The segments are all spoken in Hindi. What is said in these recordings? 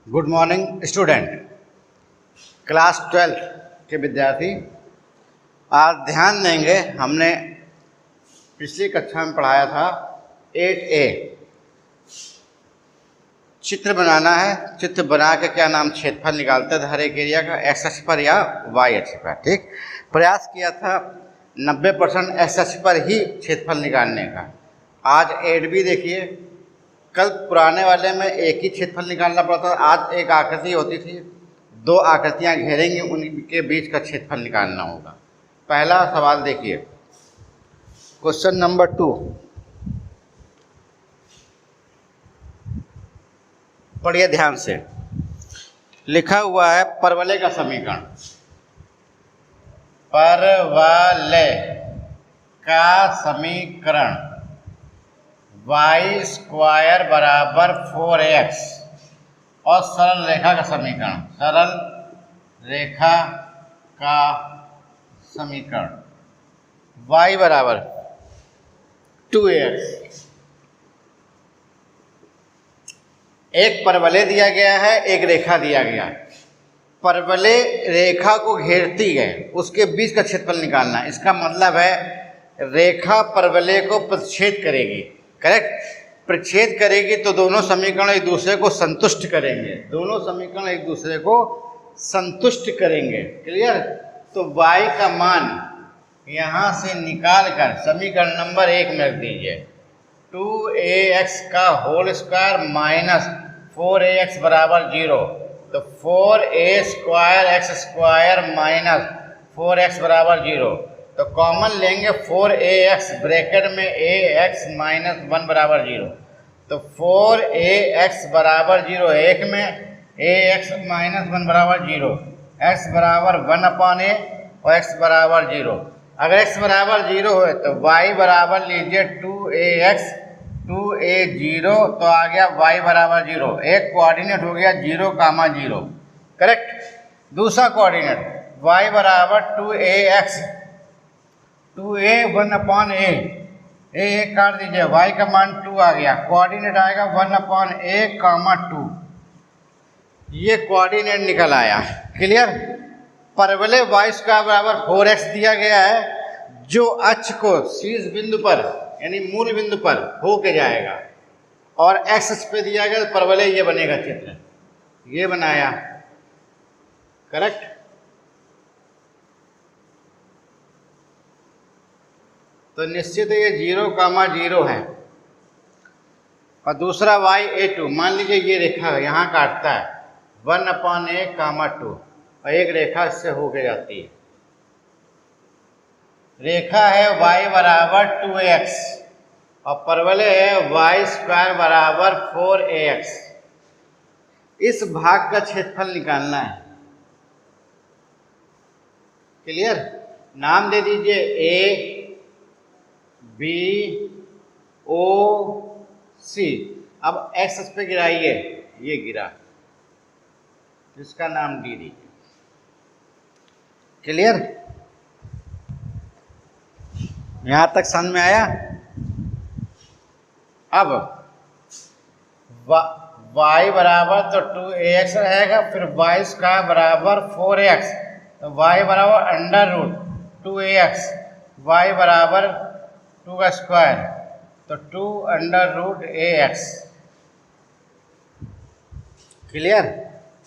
गुड मॉर्निंग स्टूडेंट, क्लास 12 के विद्यार्थी। आज ध्यान देंगे, हमने पिछली कक्षा में पढ़ाया था 8A। चित्र बनाना है। चित्र बना के क्या नाम क्षेत्रफल निकालते थे हर एक एरिया का, एक्स अक्ष पर या वाई अक्ष पर। ठीक, प्रयास किया था 90% एक्स अक्ष पर ही क्षेत्रफल निकालने का। आज 8B देखिए, कल पुराने वाले में एक ही क्षेत्रफल निकालना पड़ता था, आज एक आकृति होती थी, दो आकृतियां घेरेंगी, उनके बीच का क्षेत्रफल निकालना होगा। पहला सवाल देखिए, क्वेश्चन नंबर 2, पढ़िए ध्यान से। लिखा हुआ है परवलय का समीकरण। परवलय का समीकरण y स्क्वायर बराबर 4x और सरल रेखा का समीकरण, सरल रेखा का समीकरण y बराबर 2ax। एक परवलय दिया गया है, एक रेखा दिया गया है। परवलय रेखा को घेरती है, उसके बीच का क्षेत्रफल निकालना है। इसका मतलब है रेखा परवलय को प्रतिच्छेद करेगी। करेक्ट, प्रतिच्छेद करेगी तो दोनों समीकरण एक दूसरे को संतुष्ट करेंगे, दोनों समीकरण एक दूसरे को संतुष्ट करेंगे। क्लियर? तो y का मान यहाँ से निकाल कर समीकरण नंबर 1 में रख दीजिए। 2ax का होल स्क्वायर माइनस 4ax बराबर 0। तो 4a square x square minus 4x बराबर 0। तो कॉमन लेंगे 4ax, ब्रैकेट में ax माइनस 1 बराबर 0। तो 4ax बराबर 0, एक में ax माइनस 1 बराबर 0, x बराबर 1/a और x बराबर 0। अगर x बराबर 0 है तो y बराबर लीजिए 2ax, 2a 0, तो आ गया y बराबर 0। एक कोऑर्डिनेट हो गया 0,0। करेक्ट। दूसरा कोऑर्डिनेट y बराबर 2ax, 2a 1/a, a काट दीजिए, y का मान 2 आ गया। कोऑर्डिनेट आएगा 1/a, 2। ये कोऑर्डिनेट निकल आया। क्लियर? परवलय y स्क्वायर बराबर 4x दिया गया है, जो अक्ष को शीर्ष बिंदु पर यानी मूल बिंदु पर होके जाएगा, और x अक्ष पे दिया गया तो परवलय ये बनेगा। चित्र ये बनाया। करेक्ट। तो निश्चित ये 0,0 है। और दूसरा y(a2), मान लीजिए ये रेखा यहाँ काटता है 1/a, 2, और एक रेखा इससे होके जाती है। रेखा है y बराबर 2ax और परवलय है y स्क्वायर बराबर 4ax। इस भाग का क्षेत्रफल निकालना है। क्लियर? नाम दे दीजिए A, B, O, C। अब x अक्ष पे गिराइए, ये गिरा, जिसका नाम D दीजिए। क्लियर? यहां तक समझ में आया? अब y बराबर तो 2ax रहेगा, फिर y स्क्वायर बराबर 4ax, तो y बराबर √2ax, y बराबर 2 का स्क्वायर, तो 2√ax। क्लियर?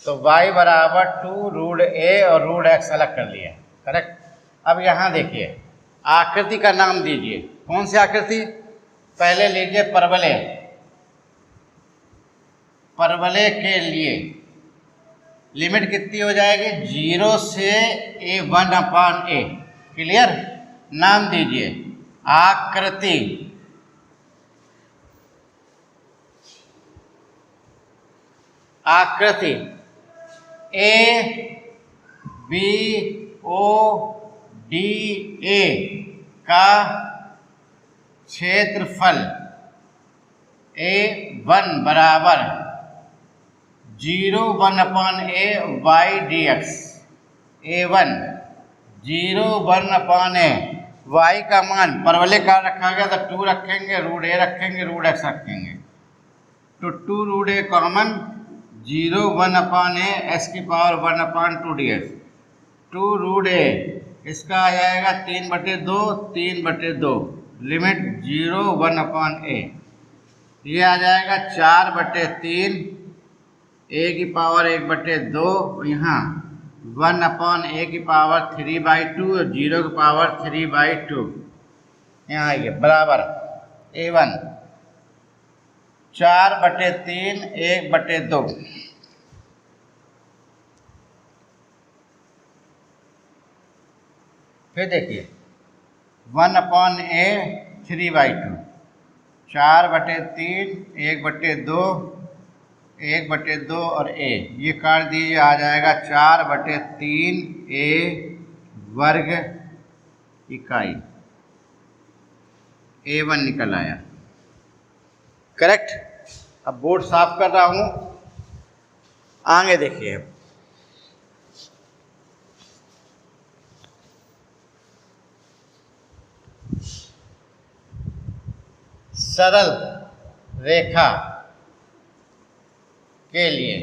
तो y बराबर 2√a और √x अलग कर लिया। करेक्ट। अब यहाँ देखिए, आकृति का नाम दीजिए। कौन सी आकृति? पहले लीजिए परवलय। परवलय के लिए लिमिट कितनी हो जाएगी? 0 से a 1/a। क्लियर? नाम दीजिए आकृति। आकृति A B O D A का क्षेत्रफल A1 बराबर 0/1/a y dx। A1 0/1/a, y का मान परवलय का रखा गया तो 2 रखेंगे, √a रखेंगे, √x रखेंगे, तो 2√a common, 0 1/a(x⁻1/2 dx) 2√a इसका आ जाएगा 3/2 3/2 लिमिट 0 1/a। ये आ जाएगा 4/3 a⁻1/2 यहाँ 1/a⁻3/2 और 0/3/2 यहाँ आइए बराबर a1 4/3 1/2। फिर देखिए 1/a 3/2 4/3 1/2 1/2 और a ये काट दीजिए आ जाएगा 4/3 a वर्ग इकाई a1 निकल आया। करेक्ट। अब बोर्ड साफ कर रहा हूं, आगे देखिए। सरल रेखा के लिए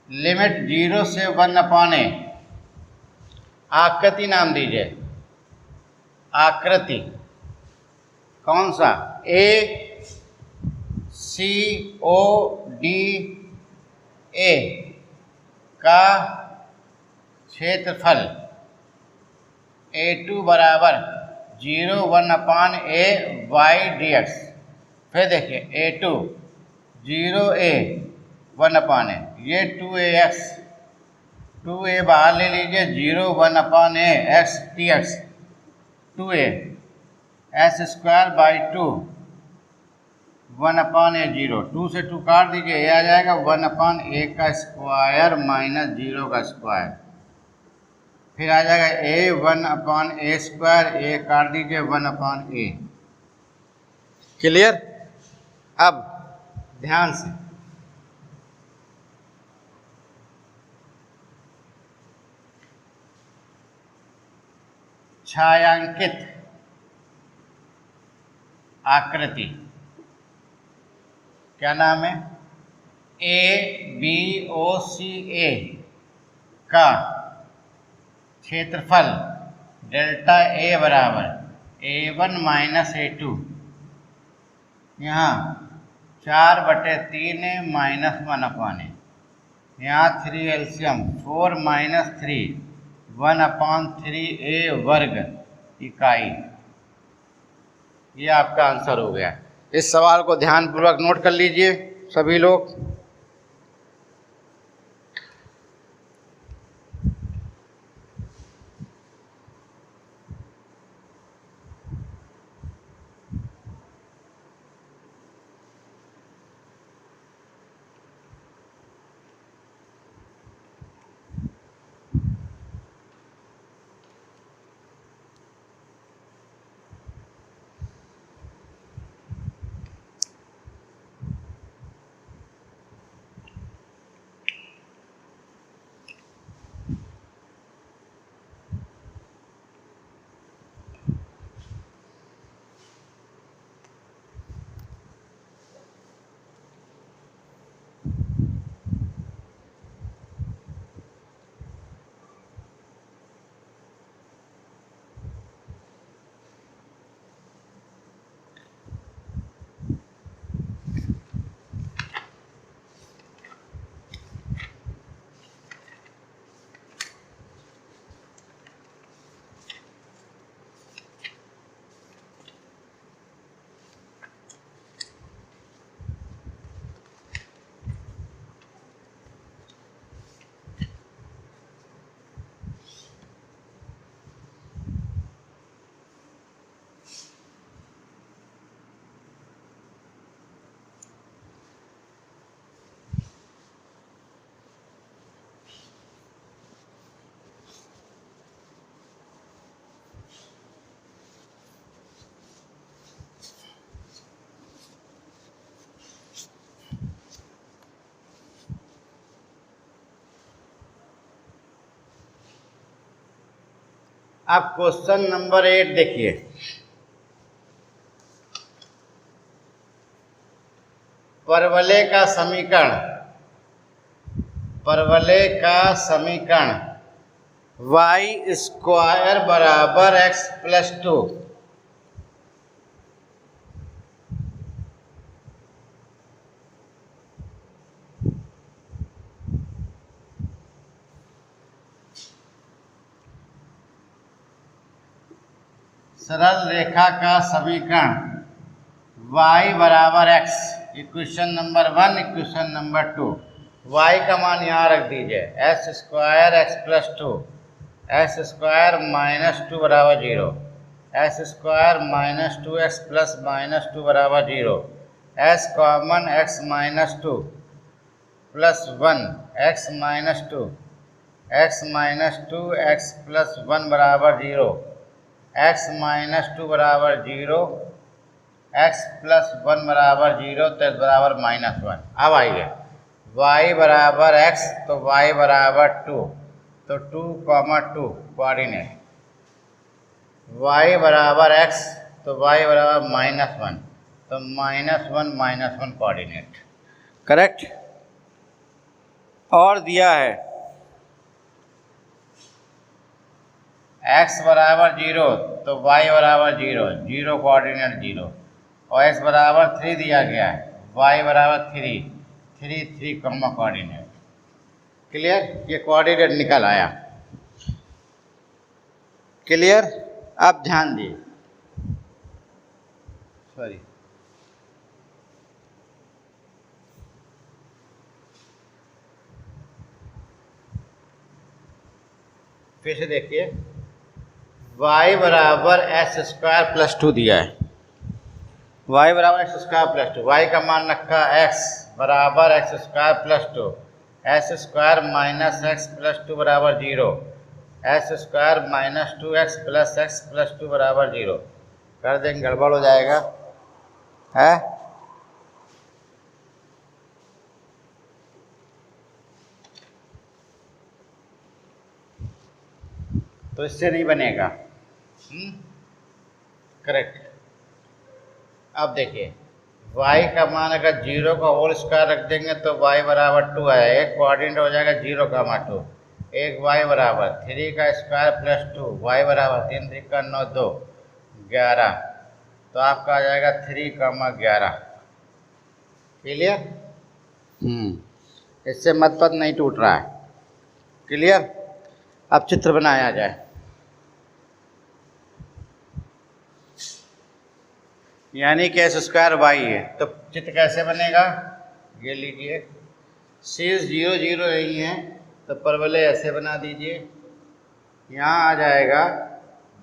लिमिट 0 से 1/a आकृति नाम दीजिए। आकृति कौन सा? ACODA का क्षेत्रफल A2 बराबर 0 1/a y dx। फिर देखिए A2 0a 1/a ये 2ax 2a बाहर ले लीजिए 0 1/a x dx 2a s²/2 1/a 0 2 से 2 काट दीजिए ये आ जाएगा 1/a² माइनस 0 का स्क्वायर। फिर आ जाएगा a 1/a² a काट दीजिए 1/a। क्लियर? अब ध्यान से छायांकित आकृति क्या नाम है? ABOCA का क्षेत्रफल डेल्टा A बराबर A1 माइनस A2 यहाँ 4/3 माइनस 1/a यहाँ 3 एलसीएम 4 माइनस 3 1/3a वर्ग इकाई। ये आपका आंसर हो गया। इस सवाल को ध्यानपूर्वक नोट कर लीजिए सभी लोग। अब क्वेश्चन नंबर 8 देखिए। परवलय का समीकरण y स्क्वायर बराबर x प्लस 2। सरल रेखा का समीकरण y बराबर x, equation number 1, equation number 2। y का मान यहाँ रख दीजिए, x square x plus 2, x square minus 2 बराबर 0, x square minus 2 x plus minus 2 बराबर 0, x common x minus 2 plus 1 x minus 2, x minus 2 x plus 1 बराबर 0, एक्स माइनस 2 बराबर 0, एक्स प्लस 1 बराबर 0, तो x बराबर माइनस 1। अब आइए y बराबर x, तो y बराबर 2, तो 2, 2 कोऑर्डिनेट, y बराबर x, तो y बराबर माइनस 1, तो माइनस 1 कोऑर्डिनेट, करेक्ट। और दिया है x बराबर 0, तो y बराबर 0, 0 कोऑर्डिनेट 0, और x बराबर 3 दिया गया है, y बराबर 3, 3 कॉमा कोऑर्डिनेट। क्लियर, ये कोऑर्डिनेट निकल आया। क्लियर, अब ध्यान दिए, सॉरी, फिर से देखिए, y बराबर एक्स स्क्वायर प्लस 2 दिया है, y बराबर एक्स स्क्वायर प्लस 2, y का मान रखा x बराबर x square plus 2, x square minus x plus 2 बराबर 0, x square minus 2x plus x plus 2 बराबर 0। कर देंगे, गड़बड़ हो जाएगा है। तो इससे नहीं बनेगा, करेक्ट। अब देखिए, y का मान अगर 0 का होल स्क्वायर रख देंगे तो y बराबर 2 आएगा, एक कोऑर्डिनेट हो जाएगा 0 का 2, एक y बराबर 3 का स्क्वायर प्लस 2, y बराबर 3 3 का 9 2 11, तो आपका आ जाएगा 3, 11। क्लियर, इससे मतपद नहीं टूट रहा है। क्लियर, अब चित्र बनाया जाए। यानी कि एक्स स्क्वायर वाई है, तो चित्र कैसे बनेगा, ये लीजिए, शीर्ष 0 0 नहीं है, तो परवलय ऐसे बना दीजिए, यहाँ आ जाएगा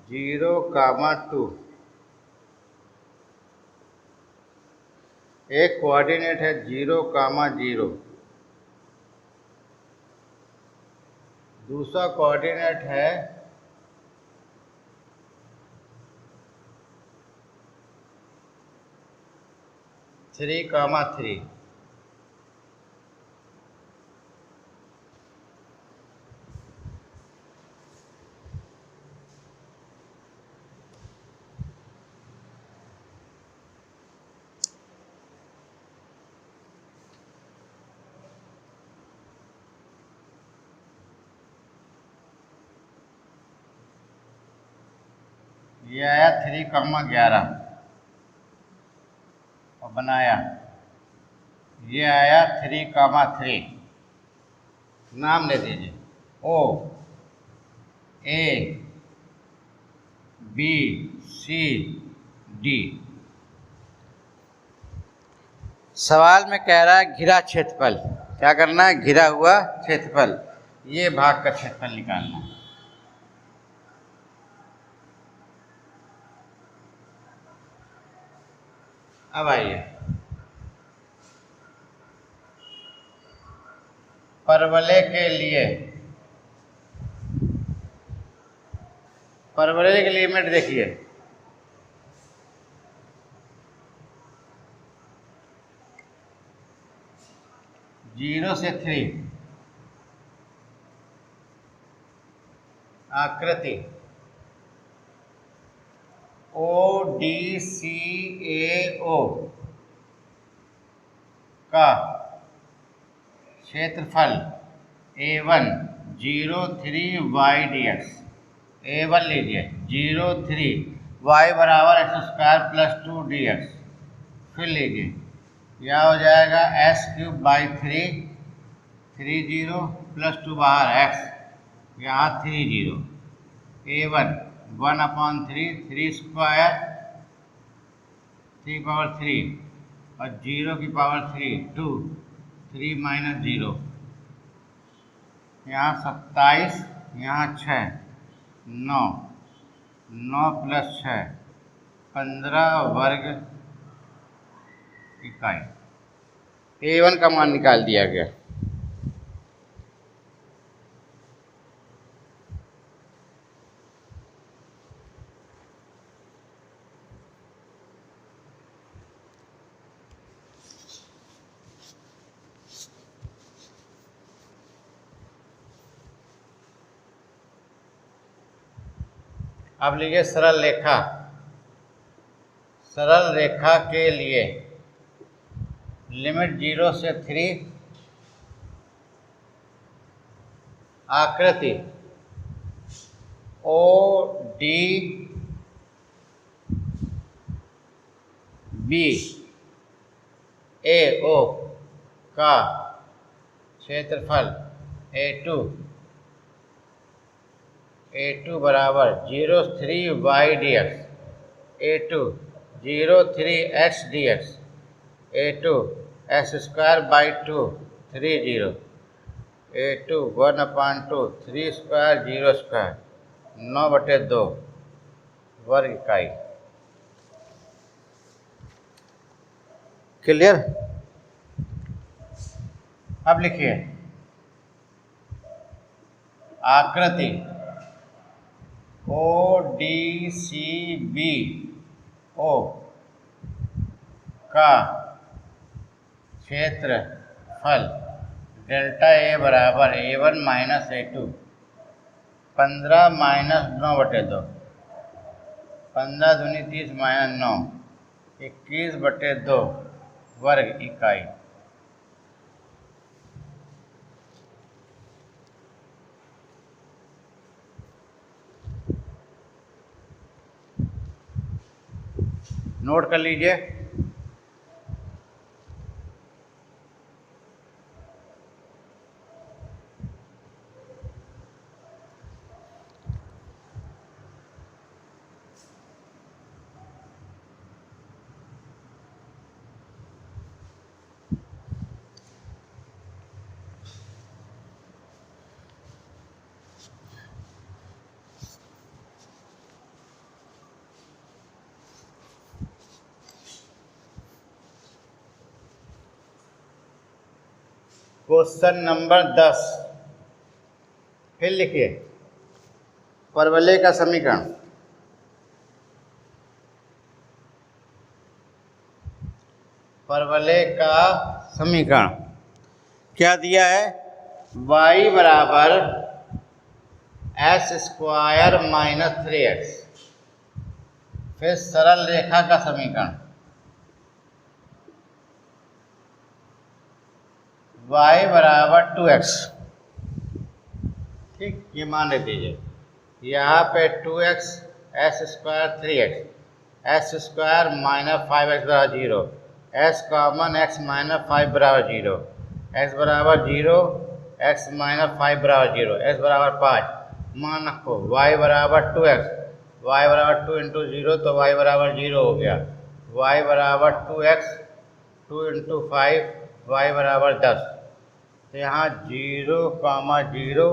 0, 2, एक कोऑर्डिनेट है 0, 0, दूसरा कोऑर्डिनेट है 3, 3। ये आया 3, 11 और बनाया, ये आया 3, 3, नाम ले दीजिए, O A B C D। सवाल में कह रहा है घिरा क्षेत्रफल, क्या करना है, घिरा हुआ क्षेत्रफल, ये भाग का क्षेत्रफल निकालना है। अब आइए, परवलय के लिए, परवलय के लिए लिमिट देखिए, 0 से 3, आकृति ODCAO, का क्षेत्रफल A1 03y/dx। A1 लीजिए 03 y बराबर x² + 2 dx। फिर लीजिए यह हो जाएगा s³/3 30 + 2 बाहर x, यहाँ 30। A1 1/3 3² 3/3 और 0⁻³ 2 3 - 0, यहाँ 27, यहाँ 6 9 9 + 6 15 वर्ग इकाई। A1 का मान निकाल दिया गया। अब लीजिए सरल रेखा। सरल रेखा के लिए लिमिट 0 से 3, आकृति ODBAO का क्षेत्रफल A2 बराबर 03y/dx, A2 03x/dx, A2 s²/2 30, A2 1/2 3² 0² 9/2 वर्ग इकाई। क्लियर? अब लिखिए आकृति ODCBO का क्षेत्रफल डेल्टा A बराबर A1 - A2 15 - 9/2 15 दूनी 30 - 9 21/2 वर्ग इकाई। नोट कर लीजिए। Question number 10। फिर लिखिए परवलय का समीकरण। परवलय का समीकरण क्या दिया है? y बराबर s² - 3x। फिर सरल रेखा का समीकरण y बराबर 2x। ठीक, ये मान दीजिए यहाँ पे 2x s² 3x s² - 5x बराबर 0, s कॉमन x - 5 बराबर 0, x बराबर 0 x - 5 बराबर 0, s बराबर 5। मान रखो y बराबर 2x, y बराबर 2 × 0 तो y बराबर 0 हो गया। y बराबर 2x 2 × 5 y बराबर 10। तो यहाँ 0, 0,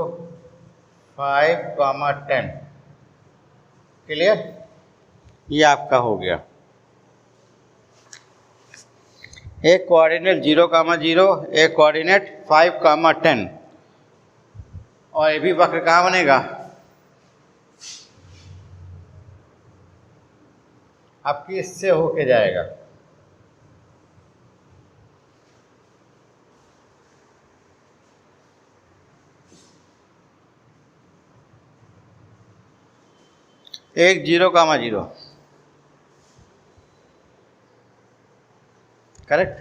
5, 10। क्लियर? ये आपका हो गया। एक कोऑर्डिनेट 0, 0, एक कोऑर्डिनेट 5, 10। और ये भी वक्र कहाँ बनेगा? आपकी इससे होके जाएगा। एक 0, 0 करेक्ट।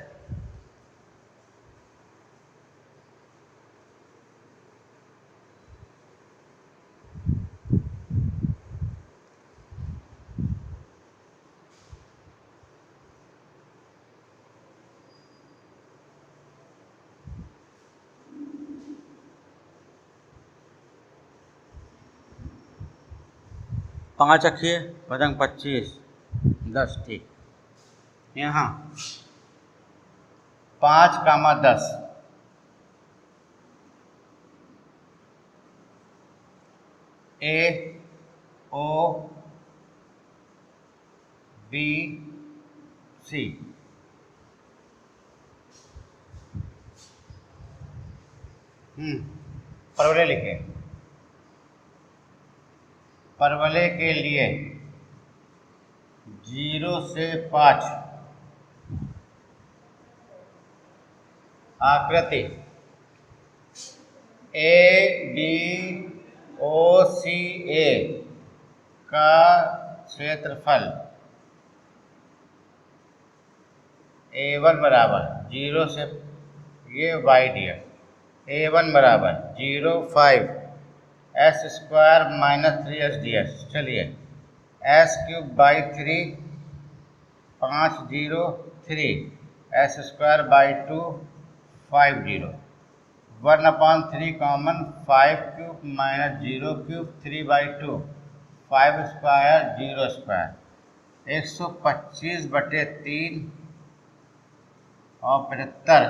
5 रखिए, पतंग 25, 10, ठीक। यहाँ 5, 10 A O B C। परवले लिखे। परवले के लिए 0 से 5 आकृति ABOCA का क्षेत्रफल A1 बराबर 0 से ये y दिया, A1 बराबर 0.5 s square minus 3s ds। चलिए s³/3 503 s square by 2 50 1/3 common 5³ minus 0³ 3/2 5 square 0 square 125/3 और 75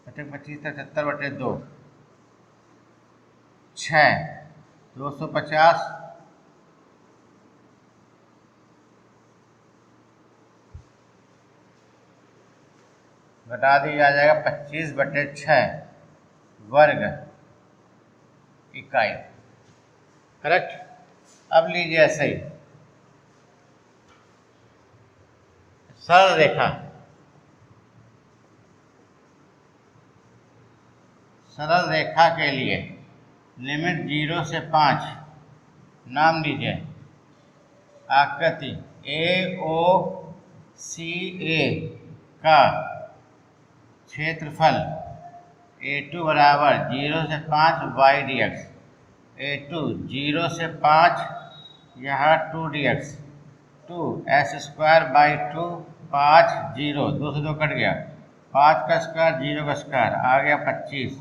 25 75/2 6 250 घटा दिया जाएगा 25/6 वर्ग इकाई। करेक्ट। अब लीजिए ऐसे ही सरल रेखा, सरल रेखा के लिए लिमिट 0 से 5 नाम दीजिए आकृति AOCA का क्षेत्रफल A2 बराबर 0 से 5 y dx। A2 0 से 5 यहाँ 2 dx 2 s स्क्वायर बाई 2 5 0 2 से 2 कट गया 5 का स्क्वायर 0 का स्क्वायर आ गया 25।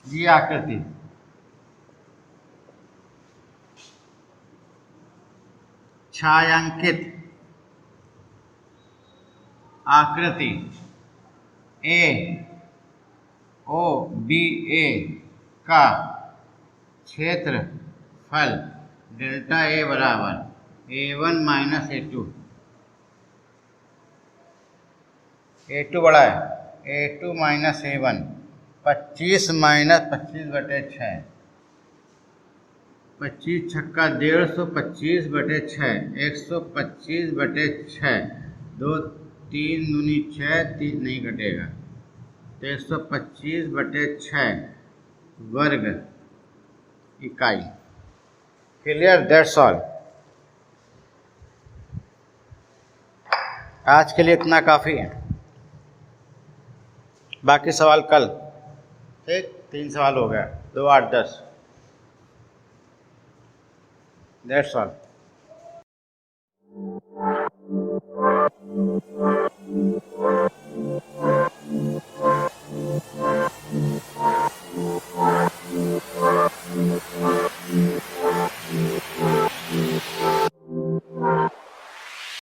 ये आकृति छायांकित आकृति AOBA का क्षेत्रफल डेल्टा A बराबर A1 माइनस A2। A2 बड़ा है, A2 माइनस A1 25 माइनस 25/6 25 छक्का 150 25/6 125/6 2 3 दूनी 6 3 नहीं घटेगा तो 125/6 वर्ग इकाई। क्लियर? That's all. आज के लिए इतना काफ़ी है, बाकी सवाल कल। ठीक, 3 सवाल हो गया, 2 8 10। That's all.